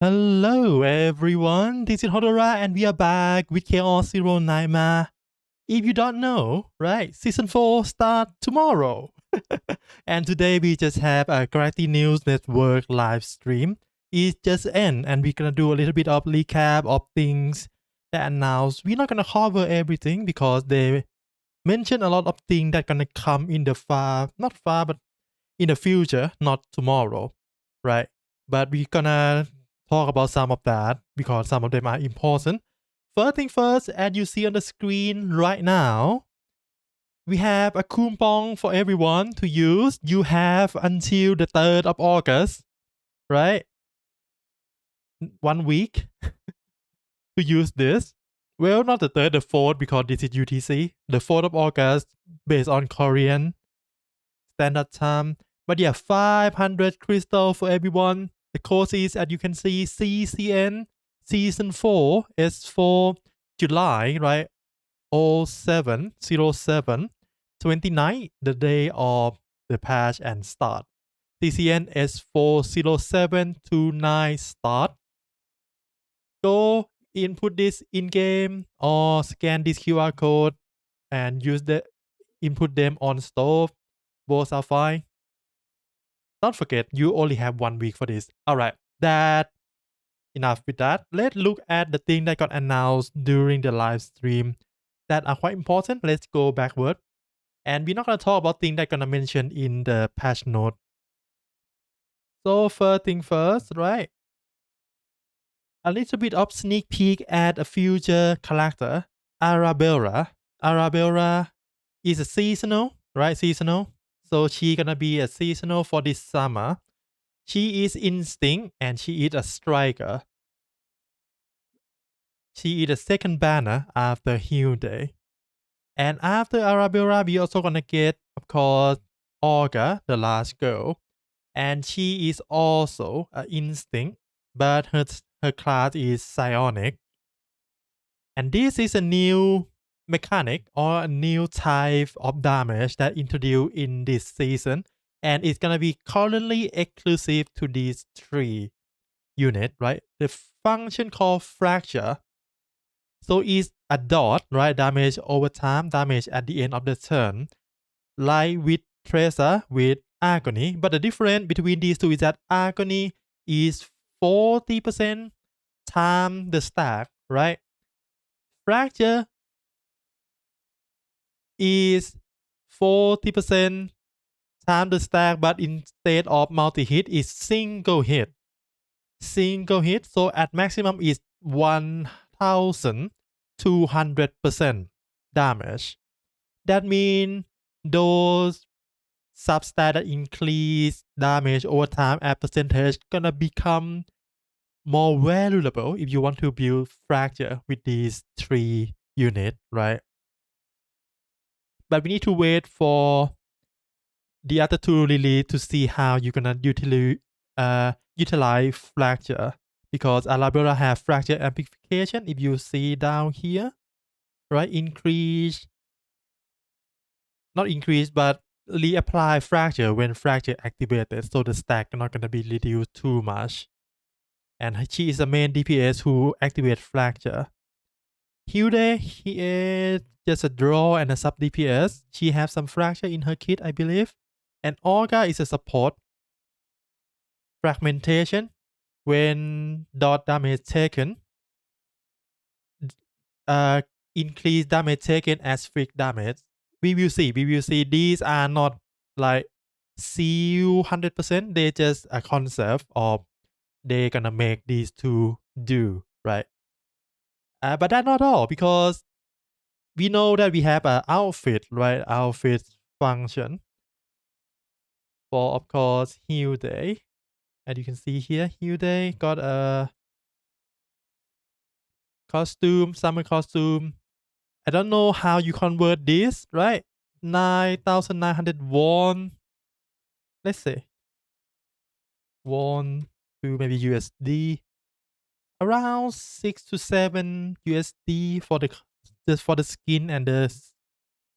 Hello everyone, this is Hodora and we are back with Chaos 09 Ma. If you don't know, right, season 4 start tomorrow. And today we just have a Karate News Network live stream. It just end and we're gonna do a little bit of recap of things that announced. We're not gonna cover everything because they mentioned a lot of things that gonna come in the not far, but in the future, not tomorrow, right? But we're gonna talk about some of that because some of them are important. First thing first, as you see on the screen right now, we have a coupon for everyone to use. You have until the 3rd of August, right? 1 week to use this. Well, not the 3rd, the 4th, because this is UTC. The 4th of August, based on Korean standard time. But yeah, 500 crystal for everyone. The course is, as you can see, CZN season 4 is for July, right? 07/07 29, the day of the patch and start. CCN is 4/07/29 start. Go input this in game or scan this QR code and use the input them on stove. Both are fine. Don't forget, you only have 1 week for this. All right, that enough with that. Let's look at the thing that got announced during the live stream that are quite important. Let's go backward. And we're not going to talk about things that I'm going to mention in the patch note. So first thing first, right? A little bit of sneak peek at a future character, Arabella. Arabella is a seasonal, right? Seasonal. So she gonna be a seasonal for this summer. She is instinct and she is a striker. She is the second banner after Hyundai. And after Arabella, we also gonna get, of course, Olga, the last girl. And she is also an instinct, but her class is psionic. And this is a new mechanic or a new type of damage that introduced in this season. And it's gonna be currently exclusive to these 3 units, right? The function called fracture. So it's a dot, right? Damage over time, damage at the end of the turn. Like with Tracer, with Agony. But the difference between these two is that Agony is 40% time the stack, right? Fracture is 40% time the stack, but instead of multi-hit, is single hit. Single hit, so at maximum is 1200% damage. That means those substat that increase damage over time at percentage gonna become more valuable if you want to build fracture with these 3 units, right? But we need to wait for the other 2 release to see how you're gonna utilize fracture, because Arabella have fracture amplification. If you see down here, right, not increase, but reapply fracture when fracture activated, so the stack is not gonna be reduced too much. And she is the main DPS who activate fracture. Hilde, he is just a draw and a sub DPS. She has some fracture in her kit, I believe. And Olga is a support. Fragmentation, when dot damage taken, increase damage taken as freak damage. We will see. These are not like seal 100%. They just a concept of they're gonna make these 2 do, right? But that's not all, because we know that we have an outfit, right? Outfit function for, of course, Hyundai. As you can see here, Hyundai got a costume, summer costume. I don't know how you convert this, right? 9,900 won. Let's say won to maybe USD. Around 6 to 7 USD for the skin and the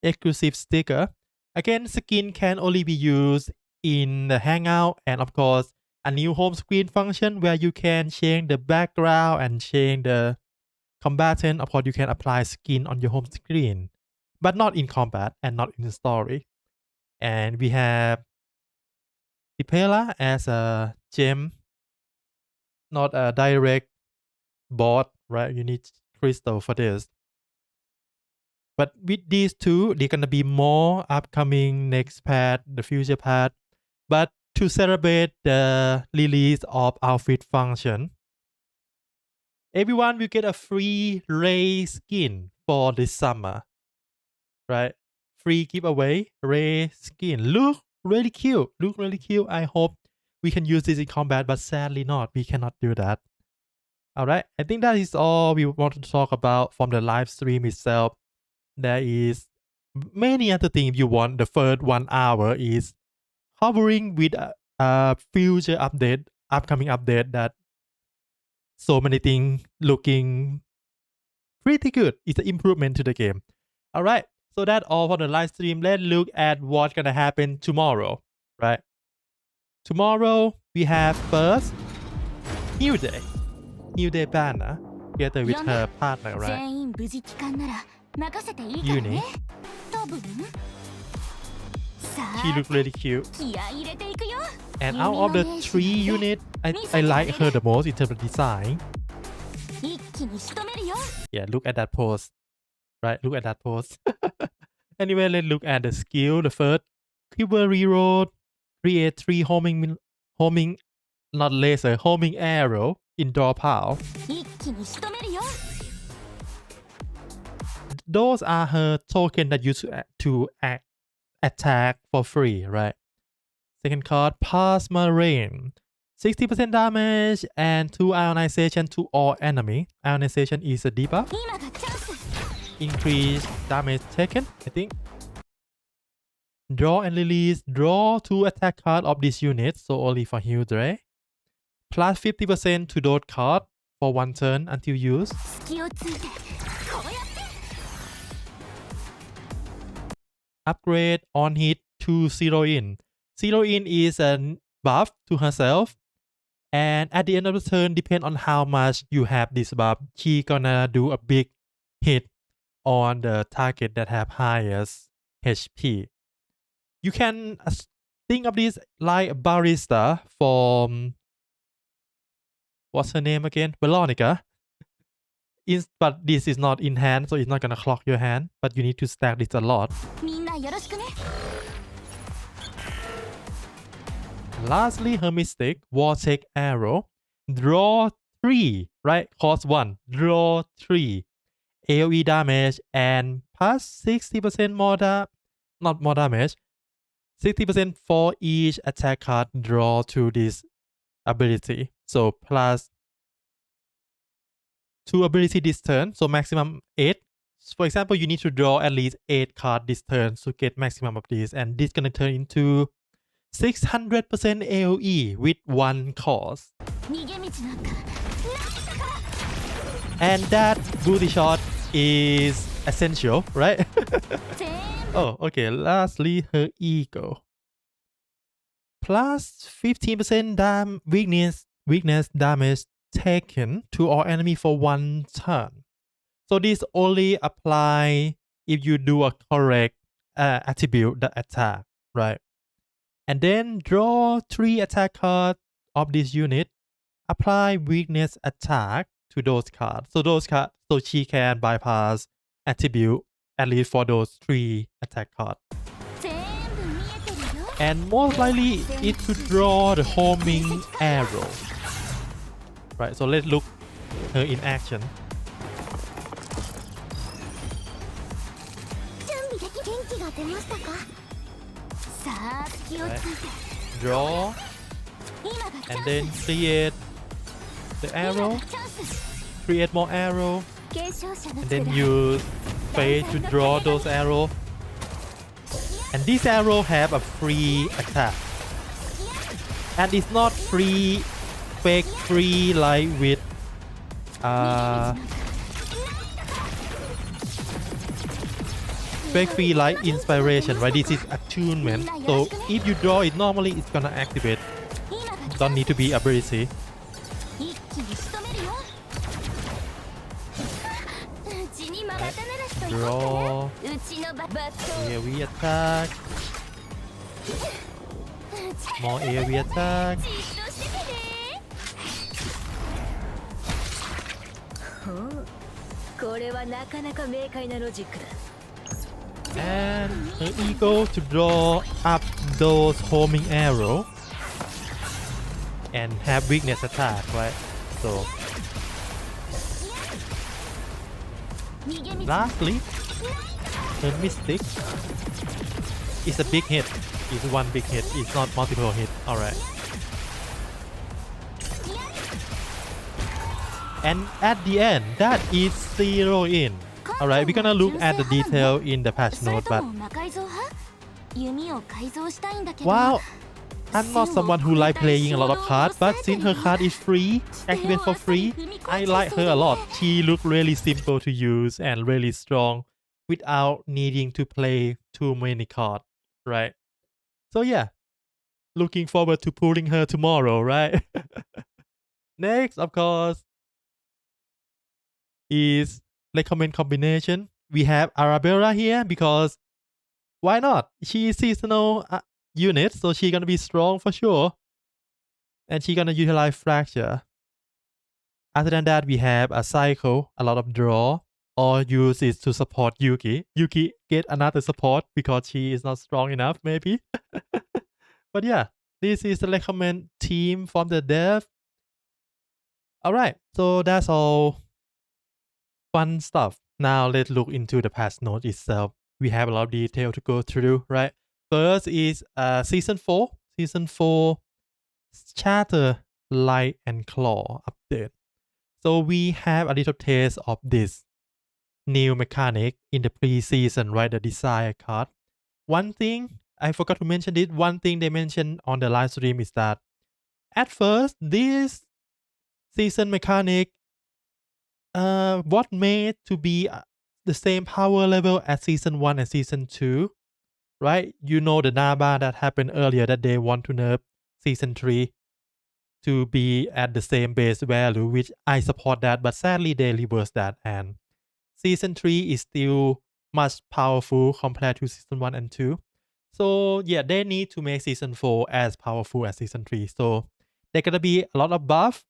exclusive sticker. Again, skin can only be used in the hangout, and of course, a new home screen function where you can change the background and change the combatant. Of course, you can apply skin on your home screen, but not in combat and not in the story. And we have Tipela as a gem, not a direct bot, right? You need crystal for this. But with these two, they're gonna be more upcoming next patch, the future patch. But to celebrate the release of outfit function, everyone will get a free Ray skin for this summer, right? Free giveaway Ray skin. Look really cute. Look really cute. I hope we can use this in combat, but sadly not. We cannot do that. All right. I think that is all we want to talk about from the live stream itself. There is many other things you want. The first 1 hour is covering with a future update, upcoming update that so many things looking pretty good. It's an improvement to the game. All right. So that's all for the live stream. Let's look at what's gonna happen tomorrow. Right. Tomorrow we have first New Day. New Day banner together with her partner, right? Uni. She looks really cute. And out of the 3 units, I like her the most in terms of design. Yeah, look at that pose. Right, look at that pose. Anyway, let's look at the skill. The first, Quiver Reload, create 3 homing, not laser, homing arrow in draw pile. Those are her tokens that use to attack for free, right? Second card, Plasma Rain. 60% damage and 2 ionization to all enemy. Ionization is a debuff. Increase damage taken, I think. Draw and release. Draw 2 attack cards of this unit, so only for Hildre. Plus 50% to those cards for 1 turn until used. Upgrade on hit to 0 in. 0 in is a buff to herself. And at the end of the turn, depend on how much you have this buff, she gonna do a big hit on the target that have highest HP. You can think of this like a barista from, what's her name again? Veronica. But this is not in hand, so it's not gonna clock your hand, but you need to stack this a lot. Lastly, her Mystic, Vortex Arrow. Draw 3, right? Cost 1. Draw 3. AoE damage and plus 60% more not more damage. 60% for each attack card draw to this ability. So plus 2 ability this turn, so maximum 8. For example, you need to draw at least 8 cards this turn to get maximum of this, and this gonna turn into 600% AoE with 1 cost. And that booty shot is essential, right? Oh, okay. Lastly, her ego. Plus 15% weakness damage taken to all enemy for 1 turn. So this only apply if you do a correct attribute the attack, right? And then draw 3 attack cards of this unit. Apply weakness attack to those cards. So those cards, so she can bypass attribute at least for those 3 attack cards. And most likely it to draw the homing arrow. Right, so let's look her in action. Right. Draw and then create the arrow, create more arrow, and then use fate to draw those arrows. And this arrow have a free attack, and it's not free, fake free like with fake free like inspiration, right? This is attunement, so if you draw it normally, it's gonna activate. don't need to be ability. 一気に仕留めるよ。うちにも肩慣らしといこうかな。 Draw. うちのバット。 AoE attack. More AoE attack. じっとしててね。ほう。これはなかなか明快なロジックだ。 And her ego to draw up those homing arrow and have weakness attack, right? So 逃げ道。 lastly, her mystic is a big hit. It's one big hit. It's not multiple hit. All right. And at the end, that is zero in. Alright, we're gonna look at the detail in the patch それ note, と but も魔改造派？弓を改造したいんだけど。 wow, I'm not someone who like playing a lot of cards, but since her card is free, activate for free, I like her a lot. She looks really simple to use and really strong without needing to play too many cards, right? So yeah, looking forward to pulling her tomorrow, right? Next, of course, is recommend combination. We have Arabella here because why not? She is seasonal unit, so she's gonna be strong for sure. And she's gonna utilize fracture. Other than that, we have a cycle, a lot of draw, or use it to support Yuki. Yuki get another support because she is not strong enough, maybe. But yeah, this is the recommend team from the dev. Alright, so that's all fun stuff. Now let's look into the patch note itself. We have a lot of detail to go through, right? First is season 4. Season 4 Shatter, Light and Claw update. So we have a little taste of this new mechanic in the pre-season, right? The desire card. One thing, I forgot to mention it, one thing they mentioned on the live stream is that at first, this season mechanic was made to be the same power level as season 1 and season 2, right? You know the Naba that happened earlier that they want to nerf season 3 to be at the same base value, which I support that, but sadly they reversed that, and season 3 is still much powerful compared to season 1 and 2. So yeah, they need to make season 4 as powerful as season 3. So there's gonna be a lot of buff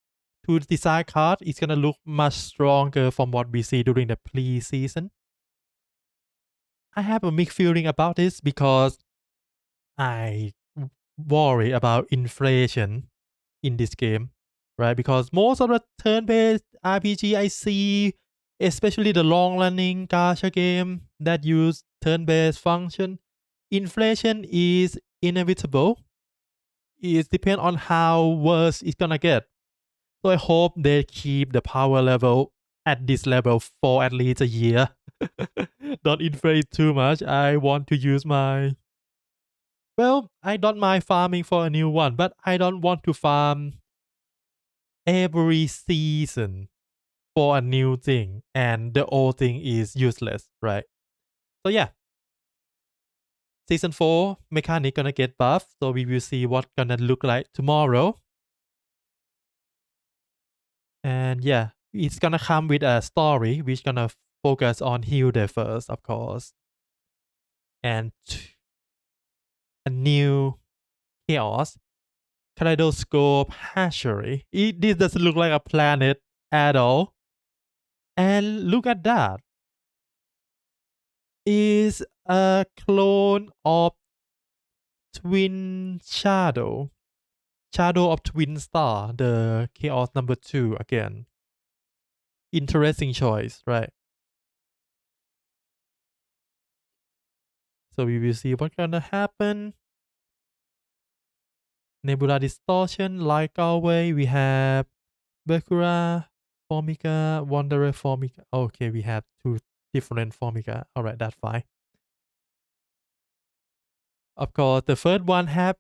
to the design card. It's gonna look much stronger from what we see during the pre-season. I have a mixed feeling about this because I worry about inflation in this game, right? Because most of the turn-based RPG I see, especially the long-running gacha game that use turn-based function, inflation is inevitable. It depends on how worse it's gonna get. So I hope they keep the power level at this level for at least a year. Don't inflate too much. I want to use my... Well, I don't mind farming for a new one, but I don't want to farm every season for a new thing and the old thing is useless, right? So yeah, season 4 mechanic gonna get buffed, so we will see what gonna look like tomorrow. And yeah, it's gonna come with a story which gonna focus on Hilde first, of course, and a new chaos kaleidoscope hatchery. This doesn't look like a planet at all. And look at that. Is a clone of Twin Shadow. Shadow of Twin Star, the Chaos number 2 again. Interesting choice, right? So we will see what's gonna happen. Nebula Distortion, like always, we have Bakura, Formica, Wanderer, Formica. Okay, we have 2 different Formica. Alright, that's fine. Of course, the first one have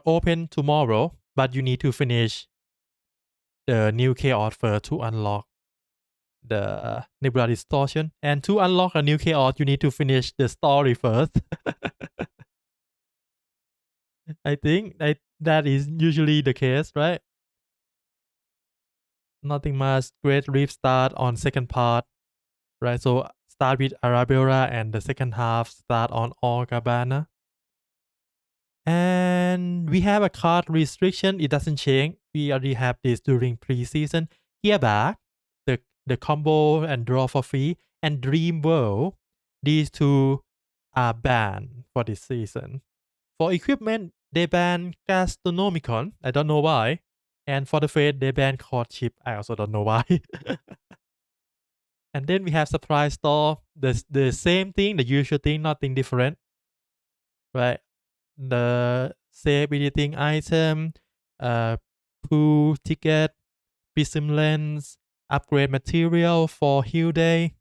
open tomorrow, but you need to finish the new chaos first to unlock the Nebula Distortion. And to unlock a new chaos, you need to finish the story first. I think That is usually the case, right? Nothing much. Great Reef start on second part, right? So start with Arabella and the second half start on All Gabbana. And we have a card restriction. It doesn't change. We already have this during preseason. Here back, the combo and draw for free and Dream World. These two are banned for this season. For equipment, they ban Gastronomicon. I don't know why. And for the fate, they ban Courtship. I also don't know why. And then we have Surprise Store. The same thing, the usual thing, nothing different. Right? The save editing item, uh, pool ticket, prism lens, upgrade material for Heal Day.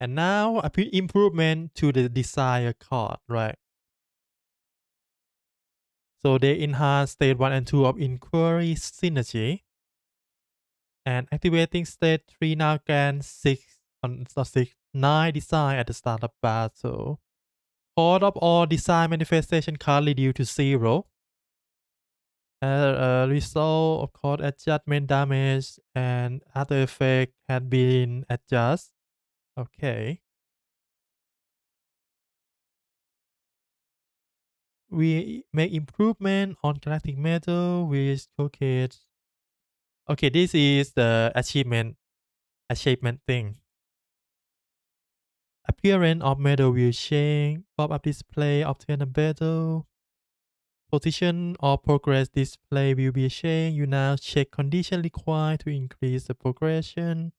And now a improvement to the Desire card, right? So they enhance state 1 and 2 of Inquiry Synergy. And activating state 3 now can 6 on not 6, 9 design at the start of battle. Cost of all design manifestation card reduced to 0. Result of course adjustment damage and other effect had been adjusted. Okay. We make improvement on galactic metal with showcase. Okay, this is the achievement thing. Appearance of metal will change. Pop-up display obtain a battle. Position or progress display will be changed. You now check condition required to increase the progression.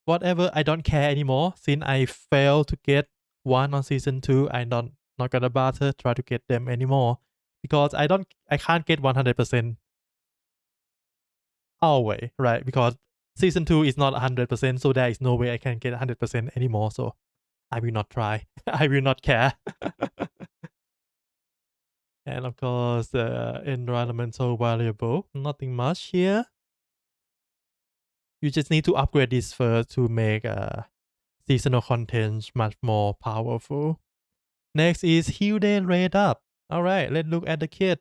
Whatever, I don't care anymore. Since I failed to get one on season 2, I don't not gonna bother try to get them anymore. Because I can't get 100% always, right? Because season 2 is not 100%, so there is no way I can get 100% anymore. So I will not try. I will not care. And of course, the environmental variable, nothing much here. You just need to upgrade this first to make seasonal content much more powerful. Next is Heal Day Rate Up. Alright, let's look at the kit.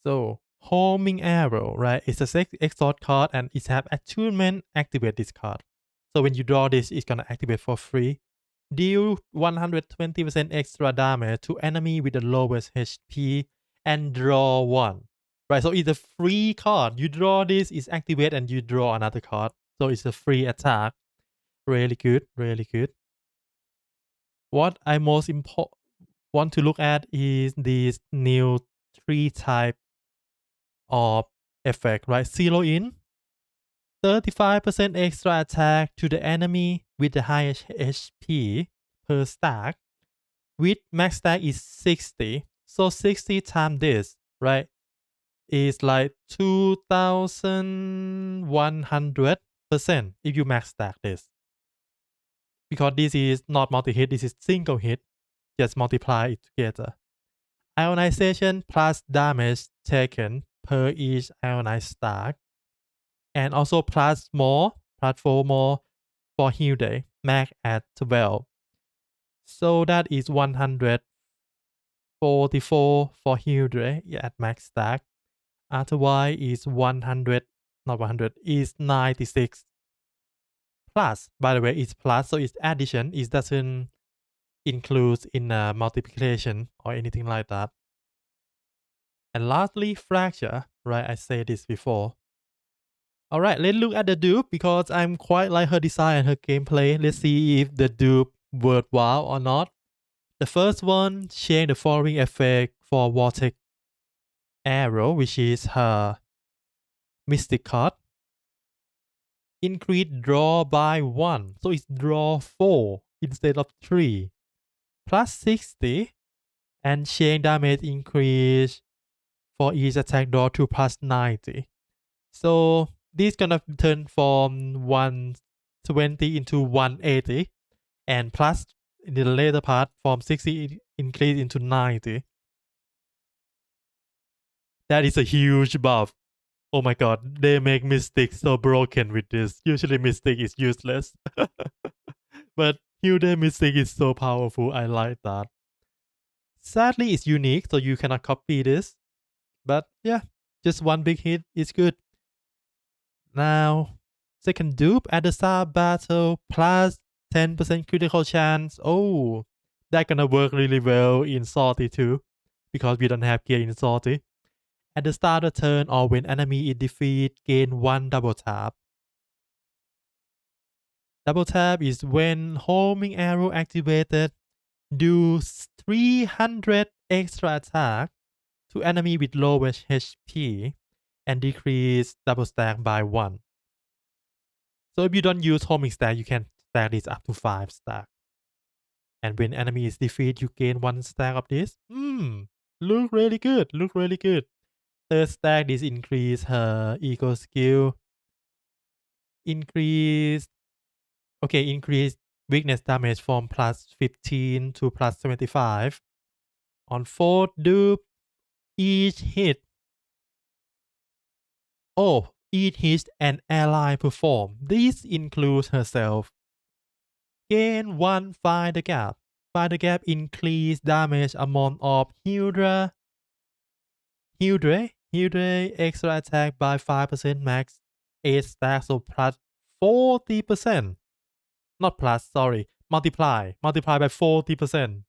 So, Homing Arrow, right? It's a 6 exhaust card and it have attunement activate this card. So when you draw this, it's gonna activate for free. Deal 120% extra damage to enemy with the lowest HP and draw 1. Right, so it's a free card. You draw this, it's activate and you draw another card. So it's a free attack. Really good, really good. What I most want to look at is these new 3 type of effect, right? Zero in, 35% extra attack to the enemy with the highest HP per stack. With max stack is 60. So 60 times this, right? Is like 2100% if you max stack this. Because this is not multi-hit, this is single hit. Just multiply it together. Ionization plus damage taken per each ionized stack. And also plus 4 more for Heal Day, max at 12. So that is 144 for Heal Day at max stack. Otherwise is 100, not 100, is 96. Plus, by the way, it's plus, so it's addition. It doesn't include in multiplication or anything like that. And lastly, fracture, right? I said this before. Alright, let's look at the dupe because I'm quite like her design and her gameplay. Let's see if the dupe worthwhile or not. The first one, change the following effect for Vortex Arrow, which is her Mystic card. Increase draw by 1, so it's draw 4 instead of 3. Plus 60, and chain damage increase for each attack draw to plus 90. So this gonna turn from 120 into 180, and plus in the later part from 60 increase into 90. That is a huge buff. Oh my god, they make Mystic so broken with this. Usually Mystic is useless. But Hilde Mystic is so powerful. I like that. Sadly, it's unique, so you cannot copy this. But yeah, just one big hit is good. Now, second dupe at the start battle plus 10% critical chance. Oh, that gonna work really well in Salty too, because we don't have gear in Salty. At the start of the turn or when enemy is defeated, gain 1 double tap. Double tap is when homing arrow activated, do 300 extra attack to enemy with lowest HP and decrease double stack by 1. So if you don't use homing stack, you can stack this up to 5 stack. And when enemy is defeated, you gain 1 stack of this. Look really good. Look really good. Third stack, this increase her ego skill. Increase weakness damage from plus 15 to plus 75. On fourth dupe, each hit. Each hit an ally perform. This includes herself. Gain 1 find the gap. Find the gap increase damage amount of Hydra extra attack by 5% max 8 stacks, so plus 40%. Not plus, sorry. Multiply by 40%.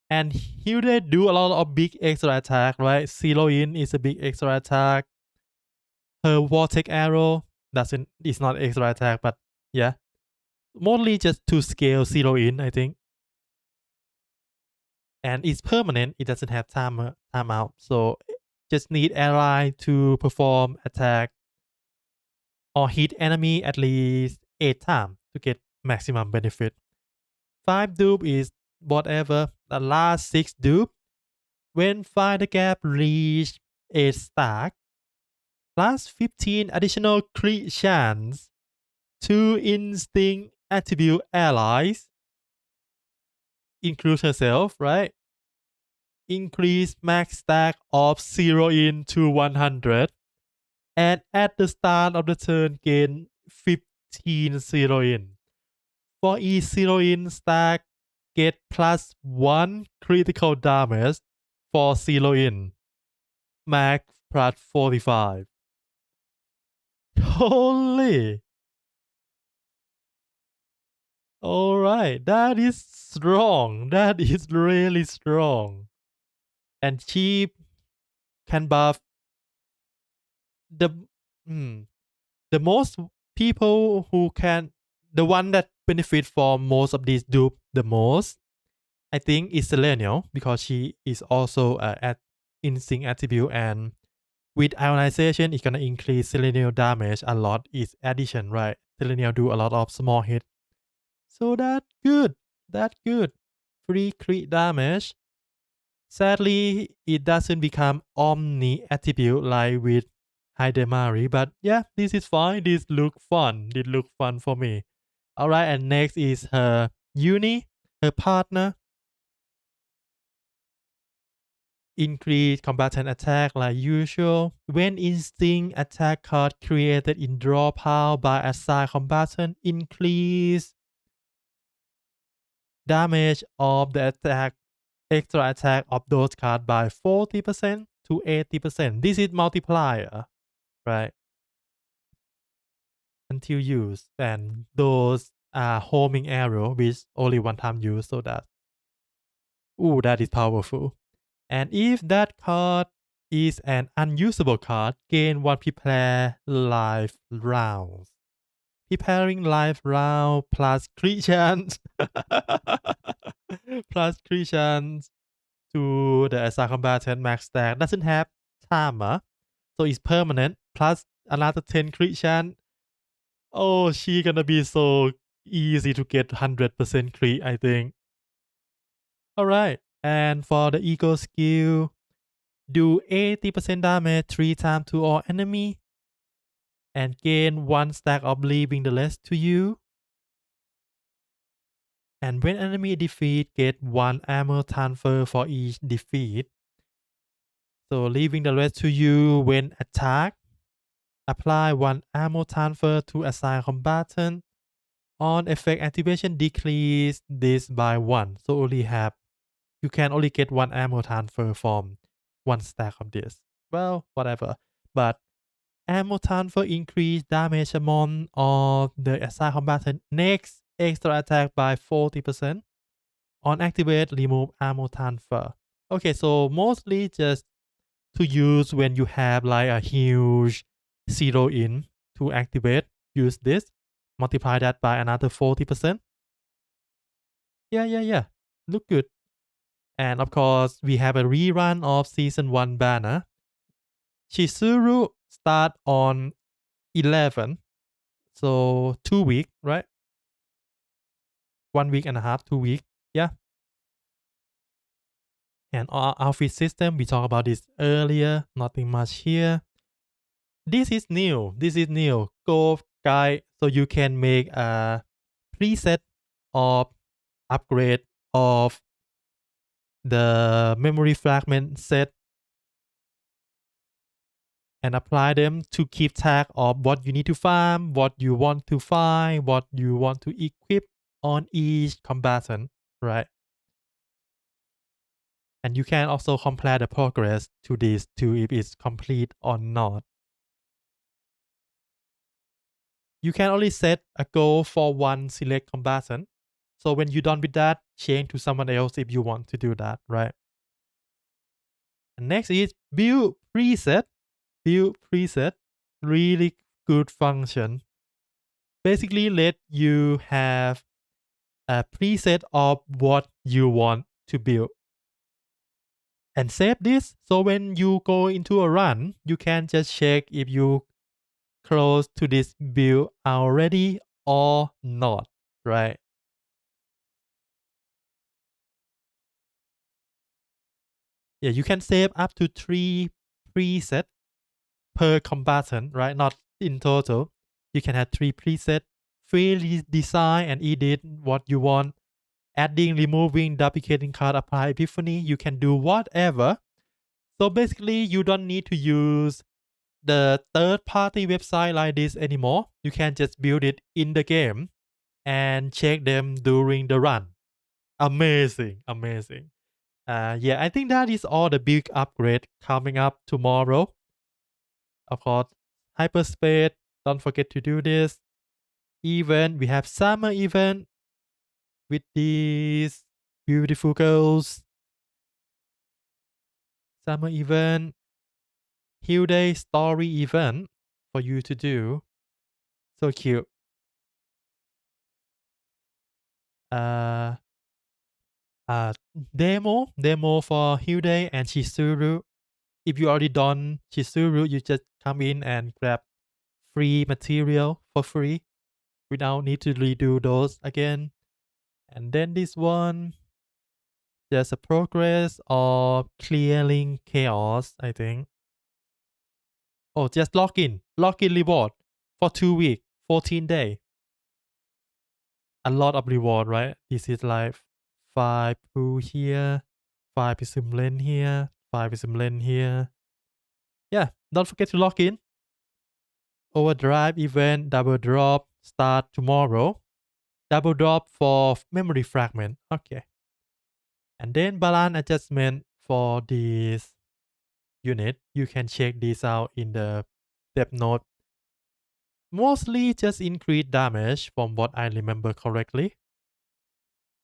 And Hydra do a lot of big extra attack, right? Zero in is a big extra attack. Her Vortex Arrow is not extra attack, but yeah. Mostly just to scale zero in, I think. And it's permanent, it doesn't have time out. So just need ally to perform attack or hit enemy at least 8 times to get maximum benefit. 5 dupe is whatever. The last 6 dupe, when find the gap reach 8 stack, plus 15 additional crit chance to instinct attribute allies, include herself, right? Increase max stack of 0 in to 100. And at the start of the turn, gain 15 0 in. For each 0 in stack, get plus 1 critical damage for 0 in. Max plus 45. Holy! Alright, that is strong. That is really strong. And she can buff the the most people who can, the one that benefit from most of these dupe the most, I think is Selenial, because she is also at instinct attribute, and with ionization it's gonna increase Selenial damage a lot. Is addition, right? Selenial do a lot of small hit, so that good. Free crit damage. Sadly, it doesn't become omni attribute like with Hidemari, but yeah, this is fine. This look fun. This look fun for me. Alright, and next is her Uni, her partner. Increase combatant attack like usual. When instinct attack card created in draw pile by assigned combatant, increase damage of the extra attack of those cards by 40% to 80%. This is multiplier, right? Until used, and those are homing arrow which only one time use, so that is powerful. And if that card is an unusable card, gain 1 prepare life rounds. Preparing life round plus crit chance plus crit chance to the assigned combatant max stack. Doesn't have timer, so it's permanent, plus another 10 crit chance. Oh, she gonna be so easy to get 100% crit, I think. Alright, and for the ego skill, do 80% damage 3 times to all enemy, and gain 1 stack of leaving the rest to you. And when enemy defeat, get 1 armor transfer for each defeat. So leaving the rest to you when attack. Apply 1 armor transfer to assigned combatant On effect activation decrease this by 1. So you can only get one ammo transfer from one stack of this. Well, whatever. But ammo transfer increase damage amount of the assigned combatant next extra attack by 40%. On activate, remove ammo transfer. Okay, so mostly just to use when you have like a huge zero in to activate. Use this. Multiply that by another 40%. Yeah. Look good. And of course, we have a rerun of season 1 banner. Chizuru start on 11. So 2 week, right? 1 week and a half, 2 week. Yeah. And our outfit system, we talked about this earlier. Nothing much here. This is new. Go guide so you can make a preset of upgrade of the memory fragment set and apply them to keep track of what you need to farm, what you want to find, what you want to equip on each combatant, right? And you can also compare the progress to this to if it's complete or not. You can only set a goal for one select combatant. So when you're done with that, change to someone else if you want to do that, right? And next is build preset. Build preset, really good function. Basically let you have a preset of what you want to build. And save this so when you go into a run, you can just check if you close to this build already or not, right? Yeah, you can save up to 3 presets per combatant, right? Not in total. You can have 3 presets, freely design and edit what you want. Adding, removing, duplicating card, apply epiphany. You can do whatever. So basically, you don't need to use the third-party website like this anymore. You can just build it in the game and check them during the run. Amazing. Yeah, I think that is all the big upgrade coming up tomorrow. Of course, hyperspace. Don't forget to do this. Event. We have summer event with these beautiful girls. Summer event. Hill Day story event for you to do. So cute. Uh, uh, demo for Hill Day and Chizuru. If you already done Chizuru, you just come in and grab free material for free without need to redo those again. And then this one, there's a progress of clearing chaos, I think. Oh, just log in reward for 2 weeks, 14 days. A lot of reward, right? This is like 5 pool here, 5 prism lens here, 5 prism lens here. Yeah, don't forget to log in. Overdrive event, double drop, start tomorrow. Double drop for memory fragment. Okay. And then balance adjustment for this unit. You can check this out in the depth note. Mostly just increase damage from what I remember correctly.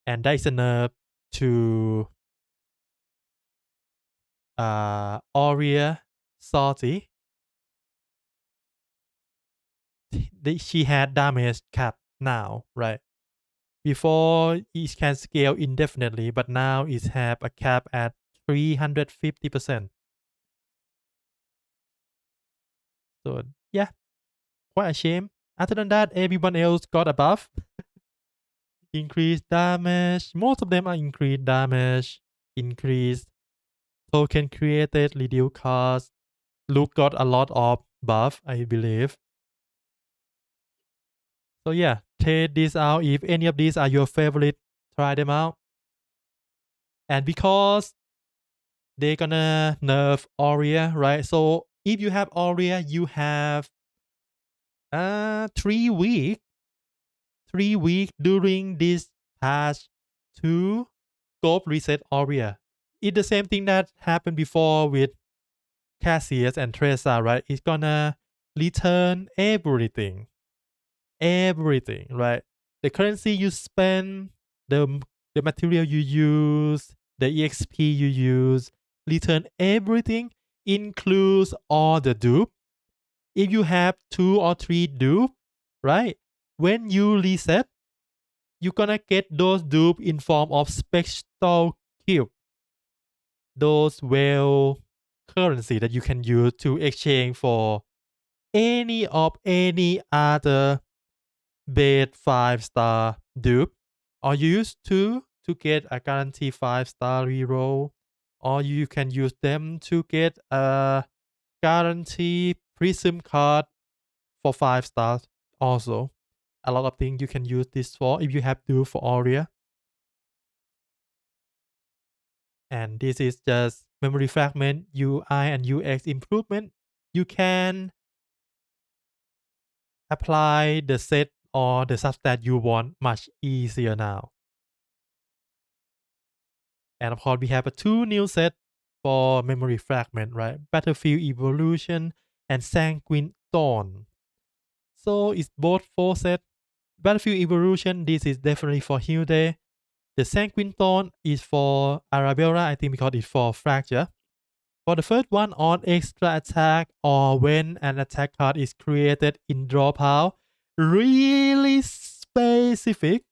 And that is a nerf to Aurea Salty. She had damage cap now, right? Before it can scale indefinitely, but now it have a cap at 350%. So yeah, quite a shame. Other than that, everyone else got a buff. Increased damage. Most of them are increased damage. Increased token created, reduce cost. Luke got a lot of buff, I believe. So yeah, test this out. If any of these are your favorite, try them out. And because they're gonna nerf Aurea, right? So if you have Aurea, you have 3 weeks 3 weeks during this patch to scope reset Aurea. It's the same thing that happened before with Cassius and Tressa, right? It's gonna return everything, right? The currency you spend, the material you use, the EXP you use, return everything, includes all the dupe. If you have 2 or 3 dupe, right? When you reset, you're gonna get those dupe in form of spectral cube, those well currency that you can use to exchange for any other bait 5-star dupe, or you use to get a guarantee 5-star reroll, or you can use them to get a guarantee prism card for 5 stars also. A lot of things you can use this for if you have dupe for Aurea. And this is just memory fragment UI and UX improvement. You can apply the set or the substat you want much easier now. And of course, we have a 2 new set for memory fragment, right? Battlefield Evolution and Sanguine Dawn. So it's both 4 sets. Battlefield Evolution, this is definitely for Hilde. The Sanguine Dawn is for Arabella, I think, because it's for Fracture. For the first one, on extra attack or when an attack card is created in draw pile, really specific,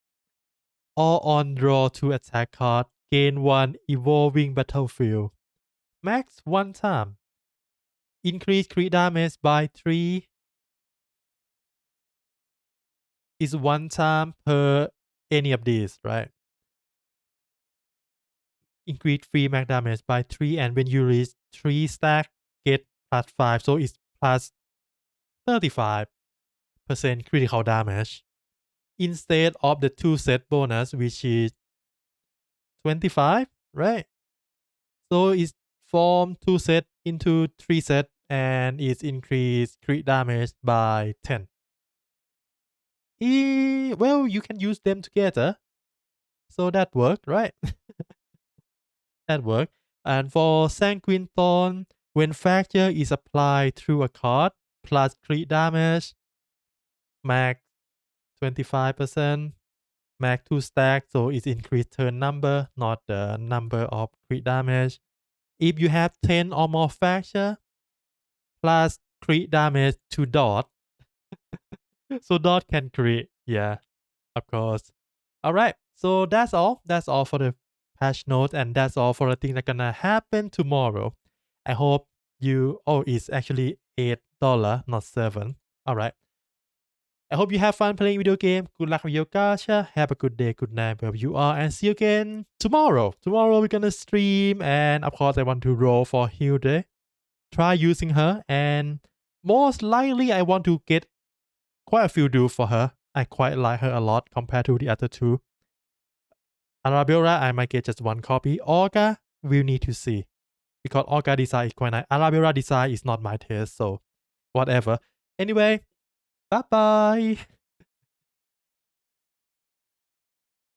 or on draw 2 attack card, gain 1 evolving battlefield. Max 1 time. Increase crit damage by 3 is 1 time per any of these, right? Increase free max damage by 3, and when you reach 3 stack, get plus 5, so it's plus 35% critical damage instead of the 2 set bonus, which is 25, right? So it's from 2 set into 3 set, and it's increased crit damage by 10. Well, you can use them together, so that worked, right? That worked. And for Sanguine Thorn, when fracture is applied through a card plus crit damage, max 25%, max 2 stack, so it's increased turn number, not the number of crit damage. If you have 10 or more fracture, plus crit damage to dot, so dot can crit, yeah, of course. Alright, so that's all. That's all for the patch notes, and that's all for the things that gonna happen tomorrow. I hope you, it's actually $8, not 7. Alright. I hope you have fun playing video game. Good luck with your gacha. Have a good day, good night wherever you are, and see you again tomorrow. Tomorrow we're gonna stream, and of course I want to roll for Hilde. Try using her, and most likely I want to get quite a few dupe for her. I quite like her a lot compared to the other 2. Arabella, I might get just 1 copy. Olga, we'll need to see. Because Olga design is quite nice. Arabella design is not my taste, so whatever. Anyway, bye bye.